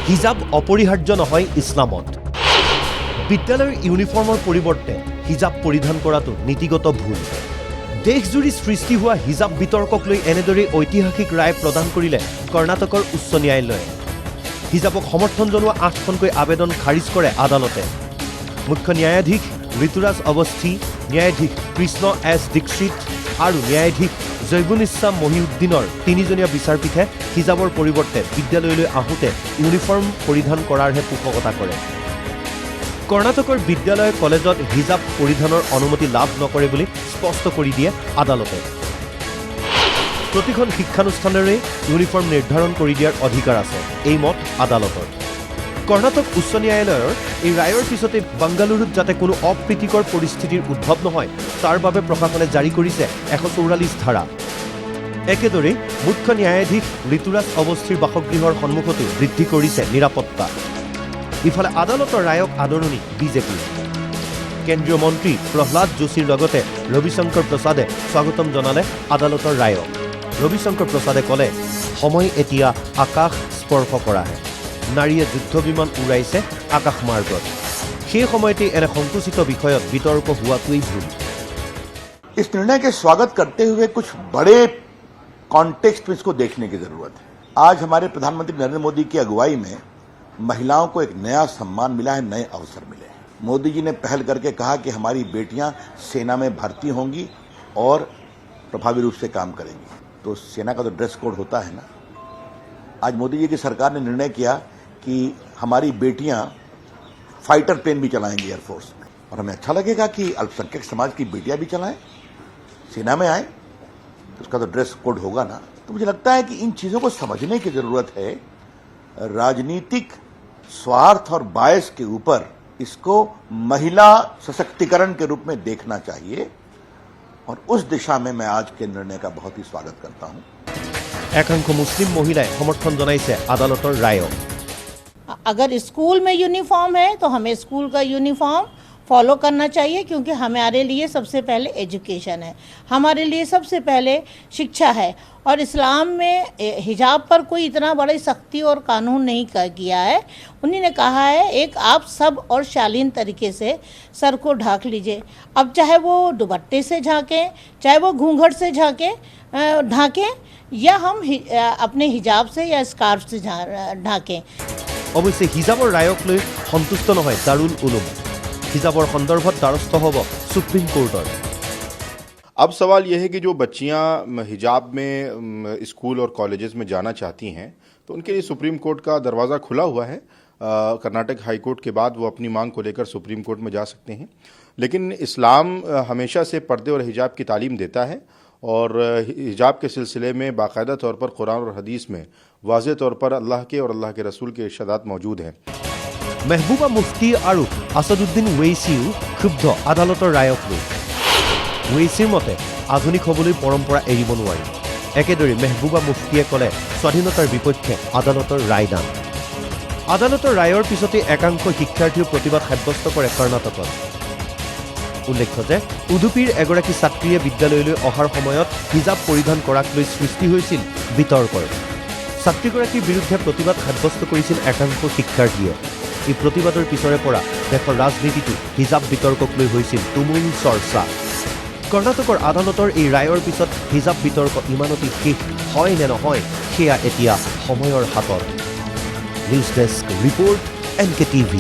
Hijab অপৰিহাৰ্য নহয় ইছলামত। বিদ্যালয়ৰ ইউনিফৰ্মৰ পৰিৱৰ্তে হিজাব পৰিধান কৰাটো নীতিগত ভুল। দেশজুৰি সৃষ্টি হোৱা হিজাব বিতৰ্কক লৈ এনেদৰে ঐতিহাসিক ৰায় প্ৰদান কৰিলে কৰ্ণাটকৰ উচ্চ ন্যায়ালয়ে। হিজাবক সমৰ্থন জনোৱা 8খনকৈ আবেদন খাৰিজ কৰে আদালতে। মুখ্য ন্যায়াধীশ ঋতুৰাজ অৱস্থি, ন্যায়াধীশ কৃষ্ণ এছ দীক্ষিত আৰু ন্যায়াধীশ জৈবুনিছা মহিউদ্দিনৰ 3জনীয়া বিচাৰপীঠে হিজাবৰ পৰিৱৰ্তে বিদ্যালয়লৈ আহোঁতে ইউনিফৰ্ম পৰিধান কৰাৰহে পোষকতা কৰে। কৰ্ণাটকৰ বিদ্যালয় কলেজত হিজাব পৰিধানৰ অনুমতি লাভ নকৰে বুলি স্পষ্ট কৰি দিয়ে আদালতে। প্ৰতিখন শিক্ষানুষ্ঠানৰে ইউনিফৰ্ম নিৰ্ধাৰণ কৰি দিয়াৰ অধিকাৰ আছে, এই মত আদালতৰ। কৰ্ণাটক উচ্চ ন্যায়ালয়ৰ এই ৰায়ৰ পিছতে বাংগালুৰুত যাতে কোনো অপ্ৰীতিকৰ পৰিস্থিতিৰ উদ্ভৱ নহয় তাৰ বাবে প্ৰশাসনে জাৰি কৰিছে 144 ধাৰা। একেদৰে মুখ্য ন্যায়াধীশ ঋতুৰাজ অৱস্থিৰ বাসগৃহৰ সন্মুখতো বৃদ্ধি কৰিছে নিৰাপত্তা। ইফালে আদালতৰ ৰায়ক আদৰণি বিজেপি। কেন্দ্ৰীয় মন্ত্ৰী প্ৰহ্লাদ যোশীৰ লগতে ৰবিশংকৰ প্ৰসাদে স্বাগতম জনালে আদালতৰ ৰায়ক। ৰবিশংকৰ প্ৰসাদে ক'লে, সময় এতিয়া আকাশ স্পৰ্শ কৰাহে। নাৰীয়ে যুদ্ধ বিমান উৰাইছে আকাশ মাৰ্গত। সেই সময়তে এনে সংকুচিত বিষয়ত বিতৰ্ক হোৱাটোৱেই ভুল। इस निर्णय के स्वागत करते हुए कुछ बड़े कॉन्टेक्स्ट में इसको देखने की जरूरत है। आज हमारे प्रधानमंत्री नरेंद्र मोदी की अगुवाई में महिलाओं को एक नया सम्मान मिला है, नए अवसर मिले हैं। मोदी जी ने पहल करके कहा कि हमारी बेटियां सेना में भर्ती होंगी और प्रभावी रूप से काम करेंगी। तो सेना का तो ड्रेस कोड होता है ना। आज मोदी जी की सरकार ने निर्णय किया कि हमारी बेटियां फाइटर प्लेन भी चलाएंगी एयरफोर्स में, और हमें अच्छा लगेगा कि अल्पसंख्यक समाज की बेटियां भी चलाएं, सेना में आए, तो उसका तो ड्रेस कोड होगा ना। तो मुझे लगता है कि इन चीजों को समझने की जरूरत है। राजनीतिक स्वार्थ और बायस के ऊपर इसको महिला सशक्तिकरण के रूप में देखना चाहिए, और उस दिशा में मैं आज के निर्णय का बहुत ही स्वागत करता हूं। একাংশ মুছলিম মহিলাই সমৰ্থন জনাইছে আদালতৰ ৰায়ক। अगर स्कूल में यूनिफॉर्म है तो हमें स्कूल का यूनिफॉर्म फॉलो करना चाहिए, क्योंकि हमारे लिए सबसे पहले एजुकेशन है, हमारे लिए सबसे पहले शिक्षा है। और इस्लाम में हिजाब पर कोई इतना बड़ी सख्ती और कानून नहीं किया है। उन्हीं ने कहा है एक आप सब और शालीन तरीके से सर को ढाक लीजिए। अब चाहे वो दुपट्टे से झाँकें, चाहे वो घूंघट से ढाँकें, या हम अपने हिजाब से या स्कार्फ से ढाँकें। অৱশ্যে হিজাবৰ ৰায়ক লৈ সন্তুষ্ট নহয় দাৰুল উলুম। হিজাবৰ সন্দৰ্ভত দ্বাৰস্থ হ'ব সুপ্ৰিম কোৰ্টৰ। अब सवाल यह है कि जो बच्चियां हिजाब में स्कूल और कॉलेजेस में जाना चाहती हैं तो उनके लिए सुप्रीम कोर्ट का दरवाज़ा खुला हुआ है। कर्नाटक हाई कोर्ट के बाद वो अपनी मांग को लेकर सुप्रीम कोर्ट में जा सकते हैं। लेकिन इस्लाम हमेशा से पर्दे और हिजाब की तालीम देता है, और हिजाब के सिलसिले में बाकायदा तौर पर कुरान और हदीस में वाज़ेह तौर पर अल्लाह के और अल्लाह के रसूल के इरशादात मौजूद हैं। মেহবুবা মুফতি আৰু আছাদুদ্দিন ওৱেইছিও ক্ষুব্ধ আদালতৰ ৰায়ক লৈ। ওৱেইছিৰ মতে আধুনিক হ'বলৈ পৰম্পৰা এৰিব নোৱাৰি। একেদৰে মেহবুবা মুফতিয়ে ক'লে স্বাধীনতাৰ বিপক্ষে আদালতৰ ৰায়দান। আদালতৰ ৰায়ৰ পিছতে একাংশ শিক্ষাৰ্থীও প্ৰতিবাদ সাব্যস্ত কৰে কৰ্ণাটকত। উল্লেখ্য যে উডুপিৰ এগৰাকী ছাত্ৰীয়ে বিদ্যালয়লৈ অহাৰ সময়ত হিজাব পৰিধান কৰাক লৈ সৃষ্টি হৈছিল বিতৰ্কৰ। ছাত্ৰীগৰাকীৰ বিৰুদ্ধে প্ৰতিবাদ সাব্যস্ত কৰিছিল একাংশ শিক্ষাৰ্থীয়ে। এই প্ৰতিবাদৰ পিছৰে পৰা দেশৰ ৰাজনীতিটো হিজাব বিতৰ্কক লৈ হৈছিল তুমুল চৰ্চা। কৰ্ণাটকৰ আদালতৰ এই ৰায়ৰ পিছত হিজাব বিতৰ্ক ইমানতে শেষ হয় নে নহয় সেয়া এতিয়া সময়ৰ হাতত। News desk report NKTV।